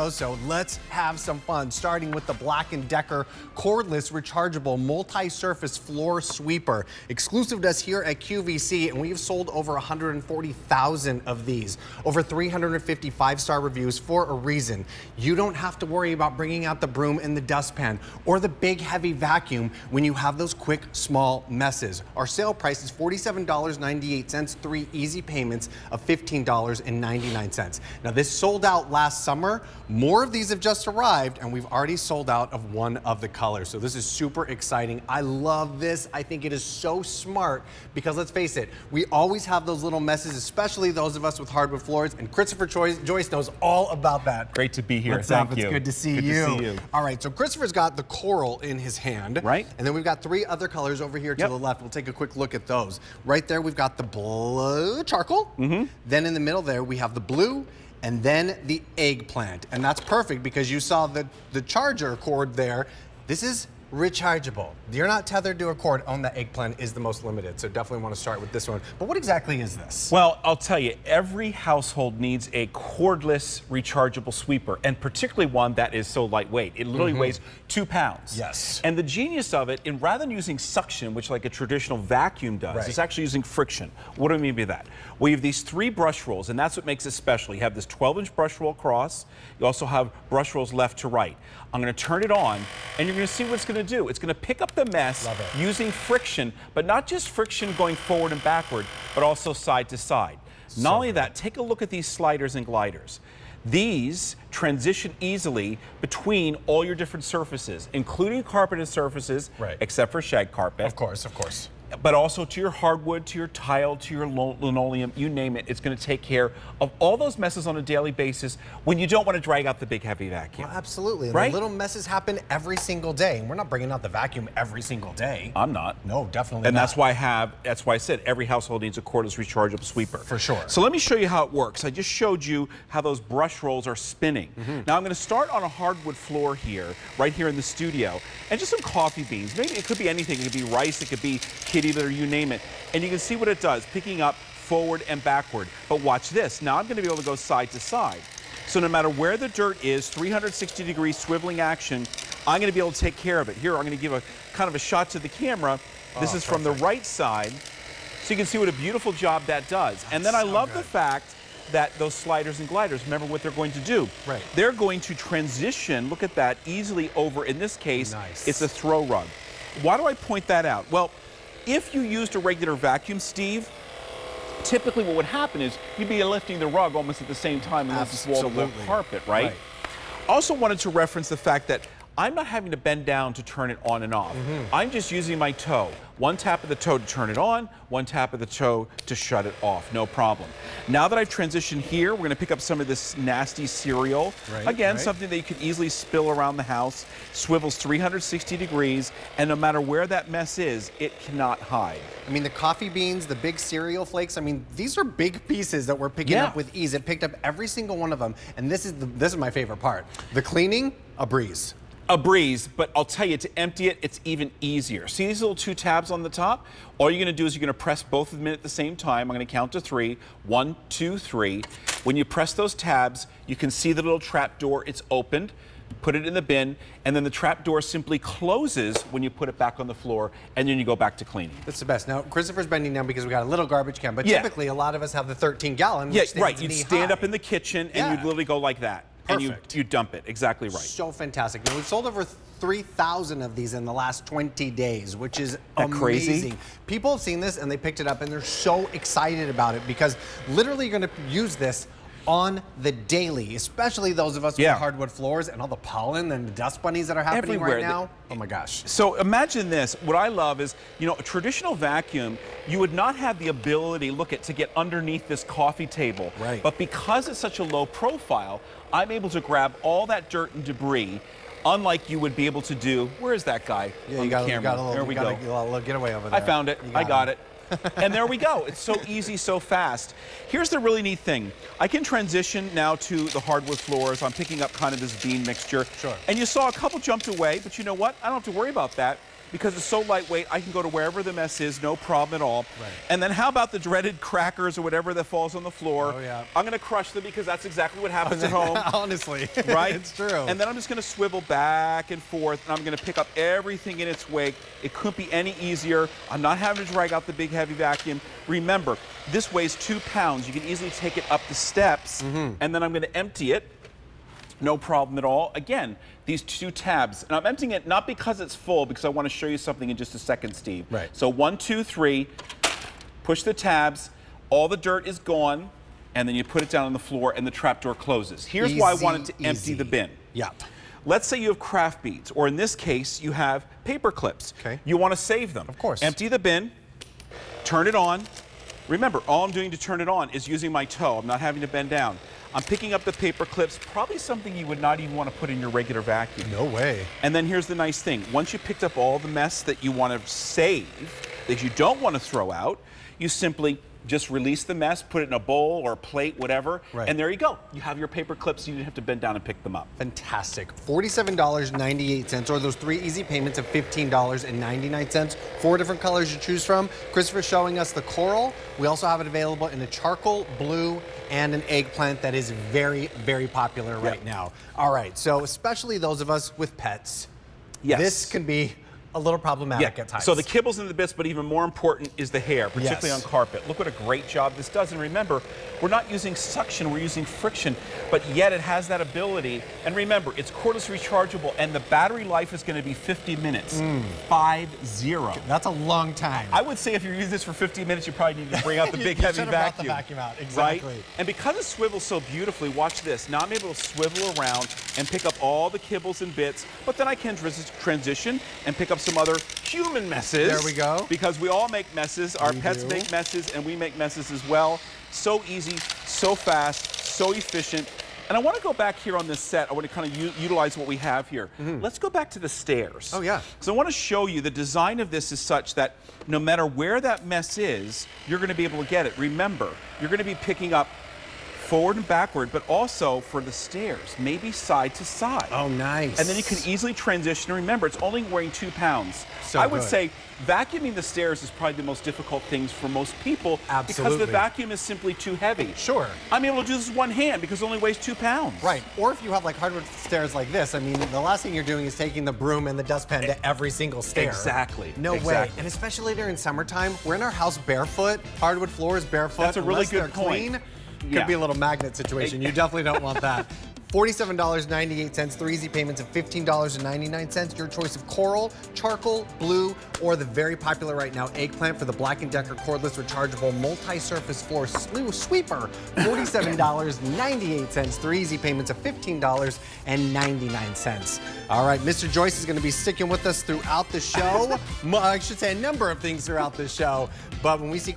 know, so let's have some fun, starting with the Black & Decker Cordless Rechargeable Multi-Surface Floor Sweeper, exclusive to us here at QVC, and we've sold over 140,000 of these. Over 350 five-star reviews for a reason. You don't have to worry about bringing out the broom and the dustpan or the big heavy vacuum when you have those quick, small messes. Our sale price is $47.98, 3 easy payments of $15.99. Now this sold out last summer. More of these have just arrived, and we've already sold out of one of the colors. So this is super exciting. I love this. I think it is so smart because let's face it, we always have those little messes, especially those of us with hardwood floors, and Christopher Joyce knows all about that. Great to be here. What's up? Thank you. It's good to see you. All right, so Christopher's got the coral in his hand. Right. And then we've got 3 other colors over here to the left. We'll take a quick look at those. Right there, we've got the blue charcoal. Then in the middle there, we have the blue, and then the eggplant. And that's perfect because you saw the charger cord there. This is rechargeable. You're not tethered to a cord. The eggplant is the most limited, so definitely want to start with this one. But what exactly is this? Well, I'll tell you, every household needs a cordless rechargeable sweeper, and particularly one that is so lightweight. It literally weighs 2 pounds. Yes. And the genius of it, rather than using suction, which like a traditional vacuum does, it's actually using friction. What do I mean by that? Well, you have these 3 brush rolls, and that's what makes it special. You have this 12-inch brush roll across. You also have brush rolls left to right. I'm going to turn it on, and you're going to see what it's going to do. It's going to pick up the mess using friction, but not just friction going forward and backward, but also side to side. Not only that, take a look at these sliders and gliders. These transition easily between all your different surfaces, including carpeted surfaces, except for shag carpet. Of course, of course. But also to your hardwood, to your tile, to your linoleum, you name it. It's going to take care of all those messes on a daily basis when you don't want to drag out the big heavy vacuum. Well, absolutely. Right? The little messes happen every single day, and we're not bringing out the vacuum every single day. I'm not. No, definitely and not. That's why I said every household needs a cordless rechargeable sweeper. For sure. So let me show you how it works. I just showed you how those brush rolls are spinning. Now I'm going to start on a hardwood floor here, right here in the studio, and just some coffee beans. Maybe it could be anything. It could be rice, it could be kitty litter, you name it. And you can see what it does, picking up forward and backward. But watch this. Now I'm going to be able to go side to side. So no matter where the dirt is, 360-degree swiveling action, I'm going to be able to take care of it. Here, I'm going to give a kind of a shot to the camera. This is from the right side. So you can see what a beautiful job that does. And then I love the fact that those sliders and gliders, remember what they're going to do. They're going to transition, look at that, easily over, in this case, it's a throw rug. Why do I point that out? Well, if you used a regular vacuum, Steve, typically what would happen is you'd be lifting the rug almost at the same time unless it's wall-to-wall carpet, right? Also wanted to reference the fact that I'm not having to bend down to turn it on and off. I'm just using my toe. One tap of the toe to turn it on, one tap of the toe to shut it off, no problem. Now that I've transitioned here, we're gonna pick up some of this nasty cereal. Again, something that you could easily spill around the house, swivels 360 degrees, and no matter where that mess is, it cannot hide. I mean, the coffee beans, the big cereal flakes, I mean, these are big pieces that we're picking up with ease. It picked up every single one of them, and this is my favorite part. The cleaning, a breeze. A breeze, but I'll tell you, to empty it, it's even easier. See these little 2 tabs on the top? All you're gonna do is you're gonna press both of them in at the same time. I'm gonna count to 3. 1, 2, 3. When you press those tabs, you can see the little trap door. It's opened. Put it in the bin, and then the trap door simply closes when you put it back on the floor, and then you go back to cleaning. That's the best. Now, Christopher's bending down because we got a little garbage can, but typically a lot of us have the 13-gallon. Right, you'd stand up in the kitchen, and you'd literally go like that. And you dump it, exactly right. So fantastic. Now, we've sold over 3,000 of these in the last 20 days, which is amazing. Crazy? People have seen this and they picked it up and they're so excited about it because literally you're gonna use this on the daily, especially those of us with hardwood floors and all the pollen and the dust bunnies that are happening right now. Oh my gosh. So imagine this. What I love is, you know, a traditional vacuum, you would not have the ability, to get underneath this coffee table. But because it's such a low profile, I'm able to grab all that dirt and debris, unlike you would be able to do. Where is that guy on the camera? There we go. A little getaway over there. I found it. I got it. And there we go. It's so easy, so fast. Here's the really neat thing. I can transition now to the hardwood floors. I'm picking up kind of this bean mixture. And you saw a couple jumped away, but you know what? I don't have to worry about that because it's so lightweight, I can go to wherever the mess is, no problem at all. Right. And then how about the dreaded crackers or whatever that falls on the floor? Oh, yeah. I'm going to crush them because that's exactly what happens at home. Honestly, Right? it's true. And then I'm just going to swivel back and forth, and I'm going to pick up everything in its wake. It couldn't be any easier. I'm not having to drag out the big heavy vacuum. Remember, this weighs 2 pounds. You can easily take it up the steps, and then I'm going to empty it. No problem at all. Again, these 2 tabs, and I'm emptying it not because it's full, because I want to show you something in just a second, Steve. Right. So 1, 2, 3, push the tabs, all the dirt is gone, and then you put it down on the floor and the trap door closes. Here's why I wanted to empty the bin. Yeah. Let's say you have craft beads, or in this case, you have paper clips. Okay. You want to save them. Of course. Empty the bin, turn it on. Remember, all I'm doing to turn it on is using my toe. I'm not having to bend down. I'm picking up the paper clips, probably something you would not even want to put in your regular vacuum. No way. And then here's the nice thing. Once you picked up all the mess that you want to save, that you don't want to throw out, you simply just release the mess, put it in a bowl or a plate, whatever, Right. and there you go. You have your paper clips, you didn't have to bend down and pick them up. Fantastic. $47.98, or those 3 easy payments of $15.99. 4 different colors to choose from. Christopher's showing us the coral. We also have it available in a charcoal, blue, and an eggplant that is very, very popular right now. All right, so especially those of us with pets, Yes. this can be a little problematic at times. So the kibbles and the bits, but even more important is the hair, particularly Yes. on carpet. Look what a great job this does. And remember, we're not using suction, we're using friction, but yet it has that ability. And remember, it's cordless rechargeable, and the battery life is going to be 50 minutes. 50. That's a long time. I would say if you're using this for 50 minutes, you probably need to bring out the big You heavy should have brought the vacuum. vacuum out, exactly. Right? And because it swivels so beautifully, watch this. Now I'm able to swivel around and pick up all the kibbles and bits, but then I can transition and pick up some other human messes. There we go. Because we all make messes. Our We pets do. make messes, and we make messes as well. So easy, so fast, so efficient. And I want to go back here on this set. I want to kind of utilize what we have here. Let's go back to the stairs. Oh, yeah. So I want to show you the design of this is such that no matter where that mess is, you're going to be able to get it. Remember, you're going to be picking up forward and backward, but also for the stairs, maybe side to side. Oh, nice. And then you can easily transition. And remember, it's only weighing 2 pounds. So I would good. say vacuuming the stairs is probably the most difficult things for most people because Absolutely. the vacuum is simply too heavy. Sure. I'm able to do this with one hand because it only weighs 2 pounds. Right, or if you have like hardwood stairs like this, I mean, the last thing you're doing is taking the broom and the dustpan to every single stair. Exactly. No way. Exactly. And especially during summertime, we're in our house barefoot, hardwood floors barefoot. That's a really unless good they're point. Clean, Yeah. could be a little magnet situation. You definitely don't want that. $47.98, 3 easy payments of $15.99. Your choice of coral, charcoal, blue, or the very popular right now eggplant for the Black & Decker cordless rechargeable multi-surface floor sweeper. $47.98, 3 easy payments of $15.99. All right, Mr. Joyce is going to be sticking with us throughout the show. I should say a number of things throughout the show, but when we see